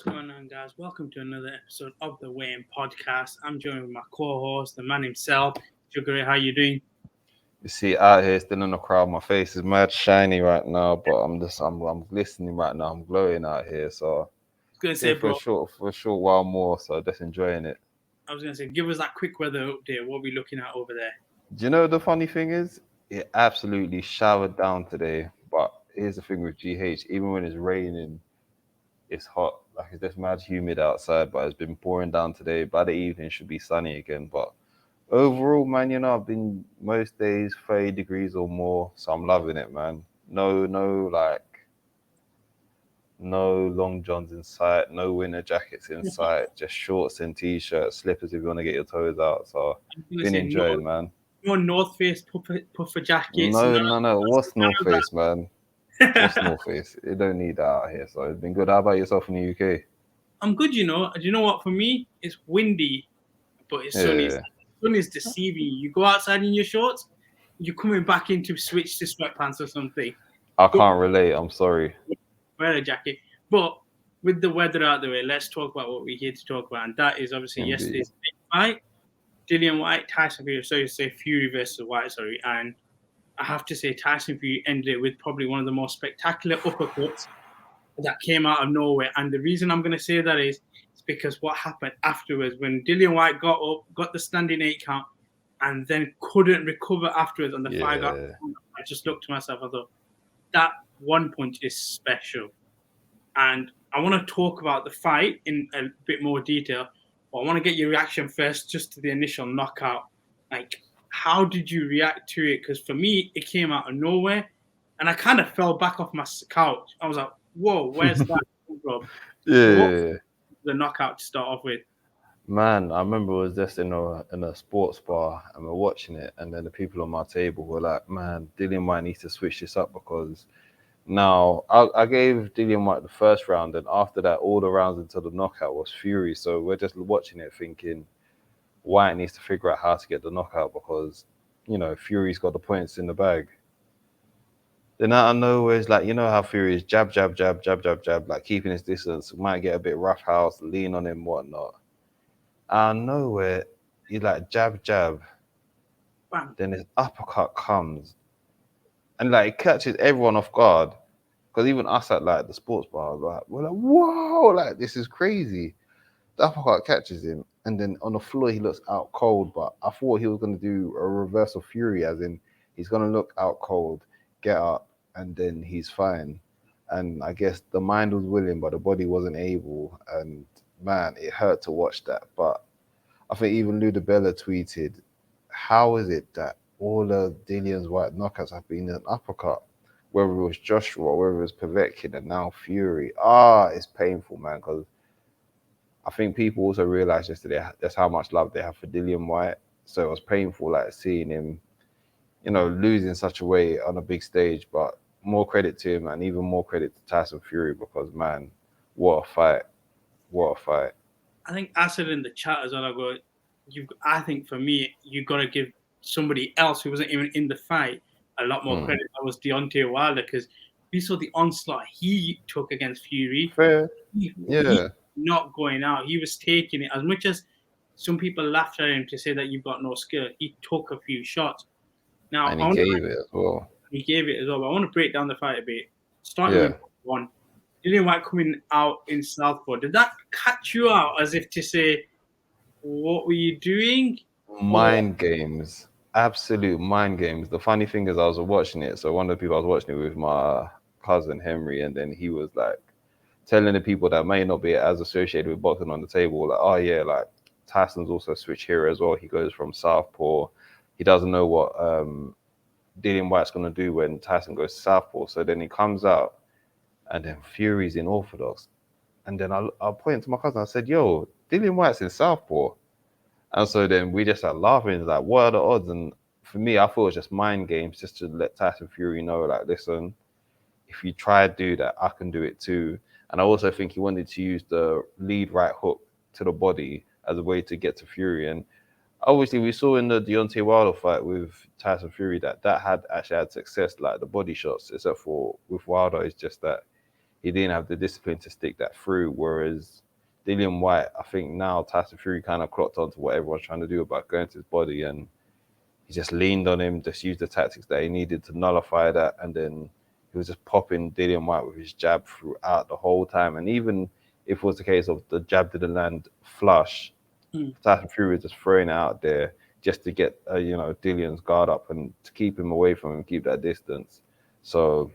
What's going on, guys? Welcome to another episode of the Weigh-In Podcast. I'm joined with my co-host, the man himself, Sugar. How you doing? You see, out here, still in the crowd. My face is mad shiny right now, but I'm glistening right now. I'm glowing out here, so I was gonna say, here for bro. a short while more. So just enjoying it. I was gonna say, give us that quick weather update. What are we looking at over there? Do you know the funny thing is, it absolutely showered down today. But here's the thing with GH: even when it's raining, it's hot. Like it's just mad humid outside. But it's been pouring down today. By the evening, it should be sunny again. But overall, man, I've been most days 30 degrees or more, so I'm loving it, man. No long johns in sight, no winter jackets in sight, just shorts and t-shirts, slippers if you want to get your toes out. So I'm gonna been say enjoying, man. no North Face puffer jackets. No. What's North None Face, man? What's North Face? You don't need that out here. So it's been good. How about yourself in the UK? I'm good, you know. Do you know what? For me, it's windy, but it's sunny. Yeah, Sun is deceiving you. You go outside in your shorts, you're coming back in to switch to sweatpants or something. I can't relate. I'm sorry. Wear a jacket. But with the weather out the way, let's talk about what we're here to talk about. And that is obviously Indeed. yesterday's big fight. Dillian Whyte, Tyson Fury. So you say Fury versus Whyte, sorry. And I have to say Tyson Fury ended it with probably one of the most spectacular uppercuts that came out of nowhere. And the reason I'm going to say that is because what happened afterwards when Dillian Whyte got up, got the standing 8 count, and then couldn't recover afterwards on the 5 out. I just looked to myself, I thought, that one punch is special. And I want to talk about the fight in a bit more detail, but I want to get your reaction first just to the initial knockout. Like, how did you react to it? Because for me, it came out of nowhere, and I kind of fell back off my couch. I was like, whoa, where's that from? Yeah. The knockout to start off with. Man, I remember it was just in a sports bar and we're watching it, and then the people on my table were like, "Man, Dillian Whyte needs to switch this up because now I gave Dillian Whyte the first round, and after that, all the rounds until the knockout was Fury. So we're just watching it, thinking Whyte needs to figure out how to get the knockout because Fury's got the points in the bag." Then out of nowhere, it's like, how Fury is jab, jab, jab, jab, jab, jab, like keeping his distance, might get a bit roughhouse, lean on him, whatnot. Out of nowhere, he like jab, jab. Bam. Then his uppercut comes and like it catches everyone off guard. Because even us at like the sports bar, we're like, whoa, like this is crazy. The uppercut catches him, and then on the floor he looks out cold. But I thought he was gonna do a reverse of Fury, as in he's gonna look out cold, get up, and then he's fine. And I guess the mind was willing, but the body wasn't able. And man, it hurt to watch that. But I think even Ludabella tweeted, "How is it that all of Dillian's Whyte knockouts have been an uppercut? Whether it was Joshua, whether it was Povetkin, and now Fury. It's painful, man, because I think people also realized yesterday just how much love they have for Dillian Whyte. So it was painful, like seeing him, lose in such a way on a big stage. But more credit to him, and even more credit to Tyson Fury because, man, what a fight! What a fight! I think I said in the chat as well. I think for me, you got to give somebody else who wasn't even in the fight a lot more credit. That was Deontay Wilder, because we saw the onslaught he took against Fury. Fair, He not going out. He was taking it. As much as some people laughed at him to say that you've got no skill, he took a few shots. Now, and he gave it as well. He gave it as well. But I want to break down the fight a bit. Starting with one. Dillian Whyte coming out in southpaw. Did that catch you out as if to say, what were you doing? Mind games. Absolute mind games. The funny thing is I was watching it. So one of the people I was watching it with, my cousin Henry, and then he was like telling the people that may not be as associated with boxing on the table, like, oh yeah, like Tyson's also switched here as well. He goes from southpaw. He doesn't know what Dillian Whyte's going to do when Tyson goes to southpaw. So then he comes out, and then Fury's in orthodox. And then I pointed to my cousin. I said, yo, Dillian Whyte's in southpaw. And so then we just started laughing. Like, what are the odds? And for me, I thought it was just mind games, just to let Tyson Fury know, like, listen, if you try to do that, I can do it too. And I also think he wanted to use the lead right hook to the body as a way to get to Fury. And obviously, we saw in the Deontay Wilder fight with Tyson Fury that had actually had success, like the body shots, except for with Wilder, it's just that he didn't have the discipline to stick that through. Whereas Dillian Whyte, I think now Tyson Fury kind of clocked onto what everyone's trying to do about going to his body, and he just leaned on him, just used the tactics that he needed to nullify that, and then he was just popping Dillian Whyte with his jab throughout the whole time. And even if it was the case of the jab didn't land flush, Tyson Fury was just throwing it out there just to get Dillian's guard up and to keep him away from him, keep that distance. So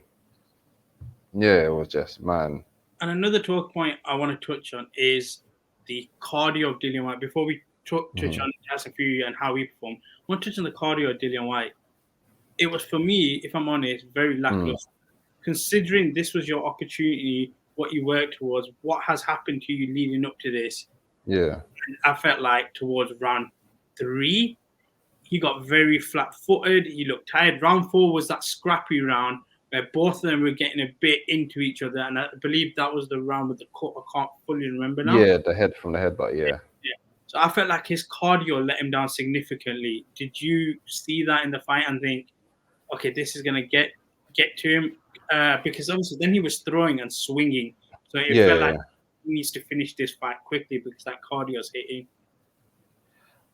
yeah, it was just, man. And another talk point I want to touch on is the cardio of Dillian Whyte. Before we touch on Tyson Fury and how he performed, I want to touch on the cardio of Dillian Whyte. It was, for me, if I'm honest, very lackluster. Considering this was your opportunity, what you worked towards, what has happened to you leading up to this. Yeah. I felt like towards round 3, he got very flat-footed. He looked tired. Round 4 was that scrappy round where both of them were getting a bit into each other, and I believe that was the round with the cut. I can't fully remember now. Yeah, the headbutt, yeah. So I felt like his cardio let him down significantly. Did you see that in the fight and think, okay, this is going to get to him? Because obviously then he was throwing and swinging. So it felt like he needs to finish this fight quickly because that cardio's hitting.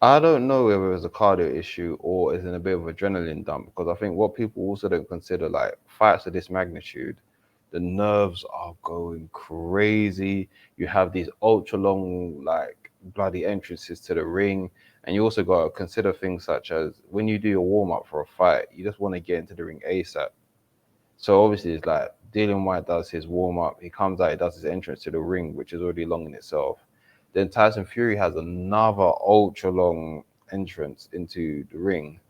I don't know whether it was a cardio issue or is in a bit of adrenaline dump, because I think what people also don't consider, like fights of this magnitude, the nerves are going crazy. You have these ultra long, like bloody entrances to the ring, and you also got to consider things such as when you do your warm up for a fight, you just want to get into the ring ASAP. So obviously it's like Dillian Whyte does his warm up, he comes out, he does his entrance to the ring, which is already long in itself. Then Tyson Fury has another ultra long entrance into the ring.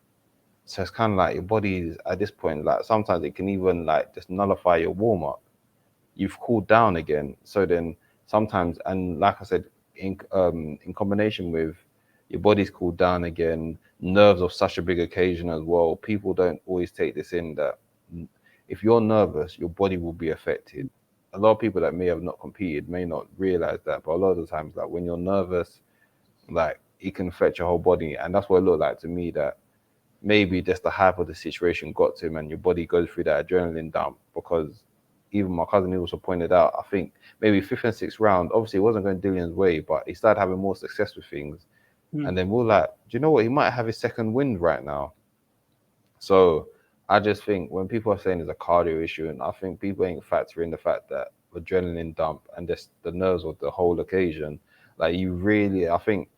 So it's kind of like your body is at this point, like sometimes it can even like just nullify your warm up. You've cooled down again. So then sometimes, and like I said, in combination with your body's cooled down again, nerves of such a big occasion as well. People don't always take this in, that if you're nervous, your body will be affected. A lot of people that may have not competed may not realize that, but a lot of the times, like when you're nervous, like it can affect your whole body. And that's what it looked like to me, that maybe just the hype of the situation got to him and your body goes through that adrenaline dump. Because even my cousin, he also pointed out, I think maybe 5th and 6th round, obviously it wasn't going Dillian's way, but he started having more success with things. And then we're like, do you know what? He might have his second wind right now. So I just think when people are saying it's a cardio issue, and I think people ain't factoring the fact that adrenaline dump and just the nerves of the whole occasion, like you really, I think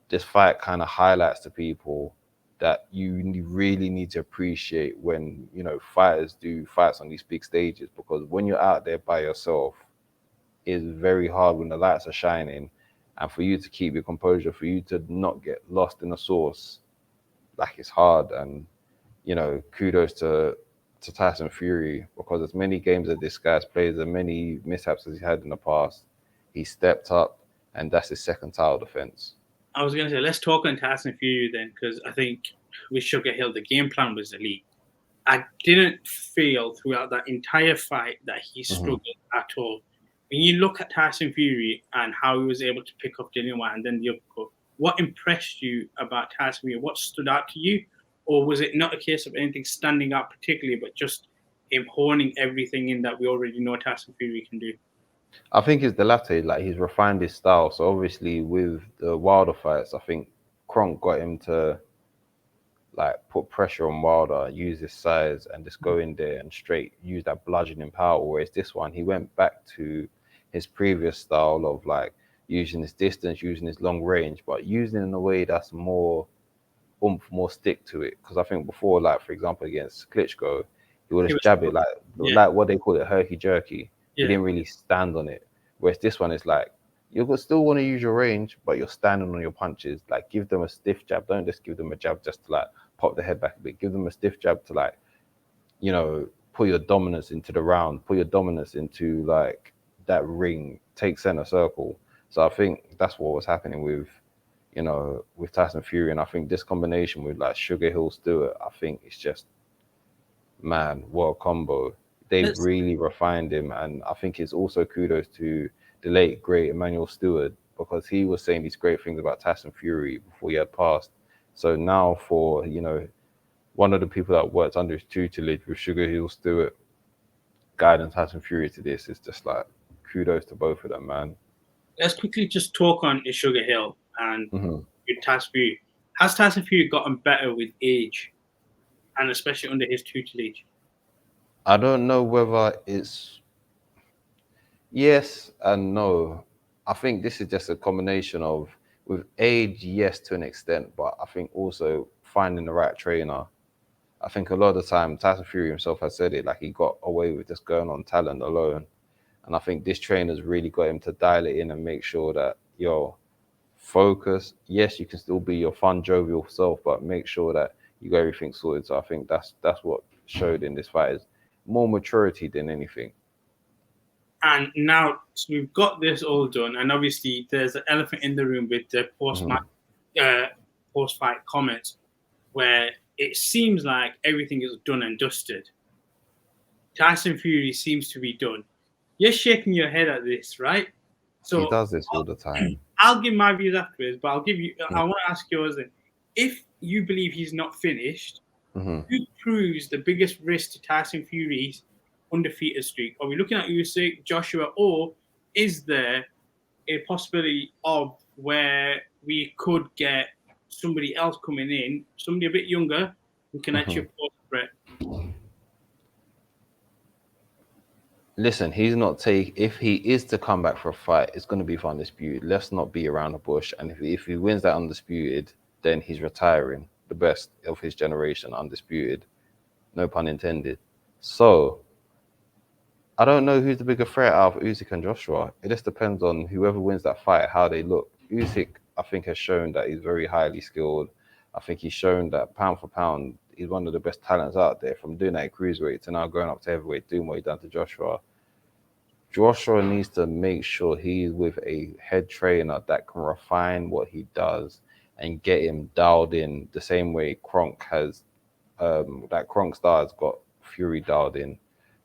this fight kind of highlights to people that you really need to appreciate when, fighters do fights on these big stages, because when you're out there by yourself, it's very hard when the lights are shining, and for you to keep your composure, for you to not get lost in the sauce, like it's hard. And kudos to Tyson Fury, because as many games as this guy's played, as many mishaps as he had in the past, he stepped up, and that's his second title defense. I was going to say, let's talk on Tyson Fury then, because I think with Sugar Hill, the game plan was elite. I didn't feel throughout that entire fight that he struggled at all. When you look at Tyson Fury and how he was able to pick up Dillian Whyte and then the uppercut, what impressed you about Tyson Fury? What stood out to you? Or was it not a case of anything standing out particularly, but just him honing everything in that we already know Tyson Fury can do? I think it's the latter, like he's refined his style. So obviously with the Wilder fights, I think Kronk got him to like put pressure on Wilder, use his size and just go in there and straight use that bludgeoning power. Whereas this one, he went back to his previous style of like using his distance, using his long range, but using it in a way that's more oomph, more stick to it. Because I think before, like for example, against Klitschko, he would just jab it like what they call it, herky jerky. He didn't really stand on it. Whereas this one is like, you still want to use your range, but you're standing on your punches. Like give them a stiff jab. Don't just give them a jab just to like pop the head back a bit. Give them a stiff jab to like, put your dominance into the round, put your dominance into like that ring, take center circle. So I think that's what was happening with, with Tyson Fury. And I think this combination with like Sugar Hill Stewart, I think it's just, man, what a combo. They've really refined him. And I think it's also kudos to the late, great Emmanuel Stewart, because he was saying these great things about Tyson Fury before he had passed. So now for, one of the people that worked under his tutelage with Sugar Hill Stewart guiding Tyson Fury to this is just like kudos to both of them, man. Let's quickly just talk on Sugar Hill and Mhm. with Tyson Fury. Has Tyson Fury gotten better with age, and especially under his tutelage? I don't know whether it's yes and no. I think this is just a combination of with age, yes, to an extent, but I think also finding the right trainer. I think a lot of the time Tyson Fury himself has said it, like he got away with just going on talent alone. And I think this trainer's really got him to dial it in and make sure that, focus. Yes, you can still be your fun, jovial self, but make sure that you got everything sorted. So I think that's what showed in this fight is more maturity than anything. And now we've got this all done, and obviously there's an elephant in the room with the post-fight comments, where it seems like everything is done and dusted. Tyson Fury seems to be done. You're shaking your head at this, right? So He does this all the time. I'll give my views afterwards, but I'll give you. I want to ask yours then. If you believe he's not finished, who proves the biggest risk to Tyson Fury's undefeated streak? Are we looking at Usyk, Joshua, or is there a possibility of where we could get somebody else coming in, somebody a bit younger, who can actually pose a threat? Listen, if he is to come back for a fight, it's going to be for undisputed. Let's not be around the bush. And if he wins that undisputed, then he's retiring, the best of his generation, undisputed. No pun intended. So, I don't know who's the bigger threat out of Usyk and Joshua. It just depends on whoever wins that fight, how they look. Usyk, I think, has shown that he's very highly skilled. I think he's shown that pound for pound, he's one of the best talents out there, from doing that at cruiserweight to now going up to heavyweight, doing what he's done to Joshua. Joshua needs to make sure he's with a head trainer that can refine what he does and get him dialed in the same way Kronk has, that Kronk star has got Fury dialed in.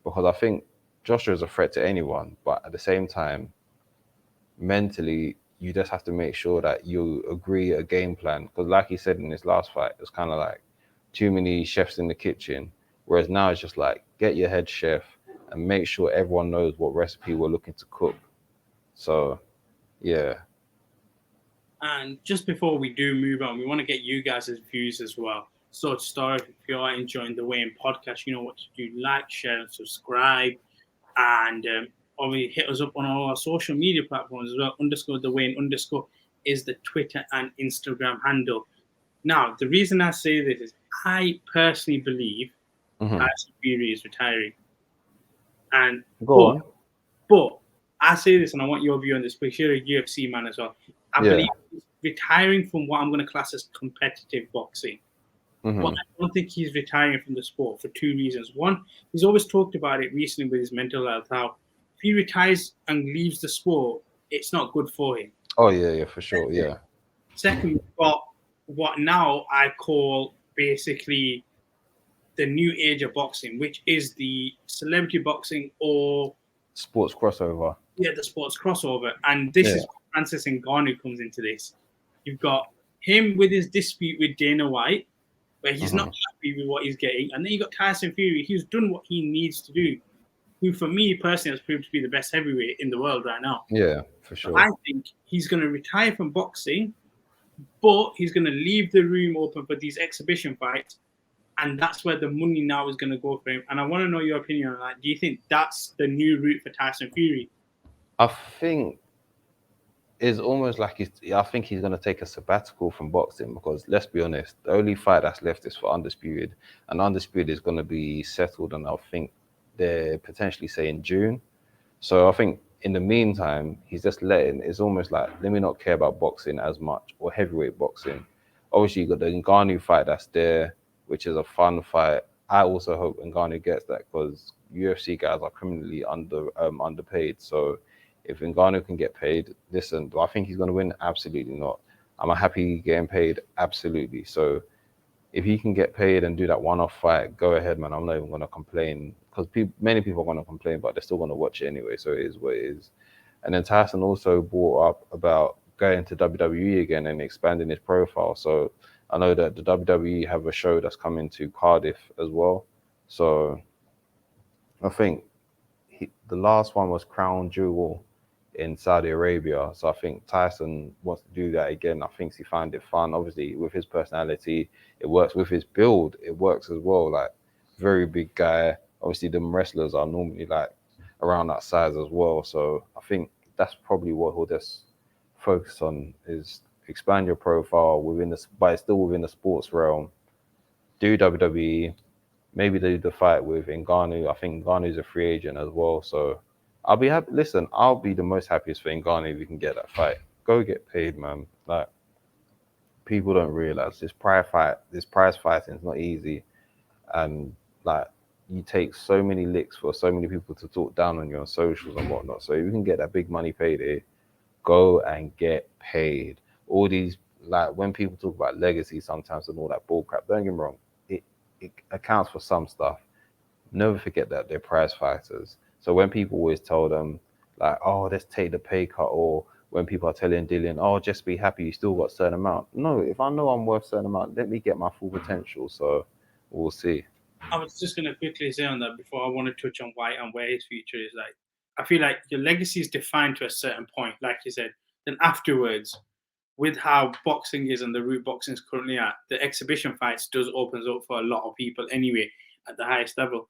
Because I think Joshua is a threat to anyone, but at the same time, mentally, you just have to make sure that you agree a game plan. Because like he said in his last fight, it was kind of like too many chefs in the kitchen. Whereas now it's just like, get your head chef and make sure everyone knows what recipe we're looking to cook. So, yeah. And just before we do move on, we want to get you guys' views as well. So to start, if you are enjoying the Weigh In podcast, you know what to do. Like, share, and subscribe. And obviously hit us up on all our social media platforms as well. _the Weigh In _ is the Twitter and Instagram handle. Now, the reason I say this is I personally believe Tyson Fury is retiring. And Go on. But I say this, and I want your view on this, because you're a UFC man as well. I believe he's retiring from what I'm going to class as competitive boxing. But I don't think he's retiring from the sport for two reasons. One, he's always talked about it recently with his mental health, how if he retires and leaves the sport, it's not good for him. Oh, yeah, for sure, yeah. Second, we've got what now I call basically the new age of boxing, which is the celebrity boxing or sports crossover. Yeah, the sports crossover. And this is Francis Ngannou comes into this. You've got him with his dispute with Dana White, where he's not happy with what he's getting. And then you got Tyson Fury, who's done what he needs to do, who for me personally has proved to be the best heavyweight in the world right now. Yeah, for sure. So I think he's going to retire from boxing, but he's going to leave the room open for these exhibition fights. And that's where the money now is going to go for him. And I want to know your opinion on that. Do you think that's the new route for Tyson Fury? I think it's almost like I think he's going to take a sabbatical from boxing, because let's be honest, the only fight that's left is for Undisputed. And Undisputed is going to be settled, and I think they're potentially saying June. So I think in the meantime, he's just it's almost like, let me not care about boxing as much, or heavyweight boxing. Obviously, you got the Ngannou fight that's there, which is a fun fight. I also hope Ngannou gets that, because UFC guys are criminally underpaid. So if Ngannou can get paid, listen, do I think he's going to win? Absolutely not. Am I happy getting paid? Absolutely. So if he can get paid and do that one-off fight, go ahead, man. I'm not even going to complain, because many people are going to complain, but they're still going to watch it anyway. So it is what it is. And then Tyson also brought up about going to WWE again and expanding his profile. So I know that the WWE have a show that's coming to Cardiff as well. So I think the last one was Crown Jewel in Saudi Arabia. So I think Tyson wants to do that again. I think he found it fun. Obviously, with his personality, it works with his build. It works as well. Like very big guy. Obviously, them wrestlers are normally like around that size as well. So I think that's probably what he'll just focus on is expand your profile within this, but it's still within the sports realm. Do WWE, maybe do the fight with Ngannou. I think Ngannou's a free agent as well, so I'll be happy. Listen, I'll be the most happiest for Ngannou if we can get that fight. Go get paid, man. Like people don't realize this prize fighting is not easy, and like you take so many licks for so many people to talk down on you on socials and whatnot. So if you can get that big money payday, go and get paid. All these like when people talk about legacy sometimes and all that bull crap, don't get me wrong, it accounts for some stuff. Never forget that they're prize fighters. So when people always tell them like, oh, let's take the pay cut, or when people are telling Dillian, oh, just be happy, you still got a certain amount. No, if I know I'm worth a certain amount, let me get my full potential. So we'll see. I was just going to quickly say on that before I want to touch on White and where his future is. Like, I feel like your legacy is defined to a certain point, like you said. Then afterwards, with how boxing is and the route boxing is currently at, the exhibition fights does opens up for a lot of people anyway at the highest level.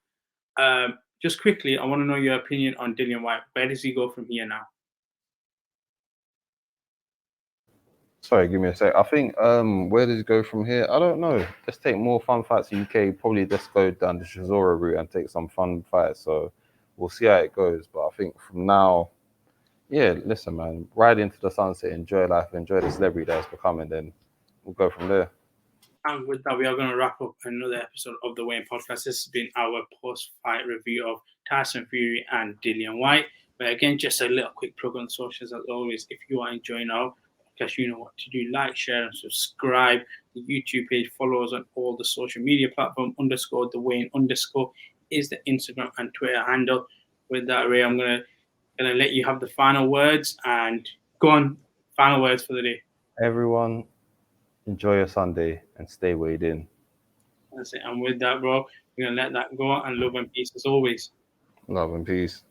Just quickly, I want to know your opinion on Dillian Whyte. Where does he go from here now? Sorry, give me a sec. I think where does it go from here? I don't know. Let's take more fun fights in UK. Probably just go down the Chisora route and take some fun fights. So we'll see how it goes. But I think from now, yeah, listen, man, ride into the sunset, enjoy life, enjoy the celebrity that's becoming, then we'll go from there. And with that, we are going to wrap up another episode of the Wayne Podcast. This has been our post-fight review of Tyson Fury and Dillian Whyte. But again, just a little quick plug on socials as always. If you are enjoying our podcast, you know what to do. Like, share, and subscribe. The YouTube page, follow us on all the social media platform. _the Wayne _ is the Instagram and Twitter handle. With that, Ray, I'm gonna let you have the final words and go on. Final words for the day. Everyone, enjoy your Sunday and stay weighed in. That's it. And with that, bro, we're gonna let that go and love and peace as always. Love and peace.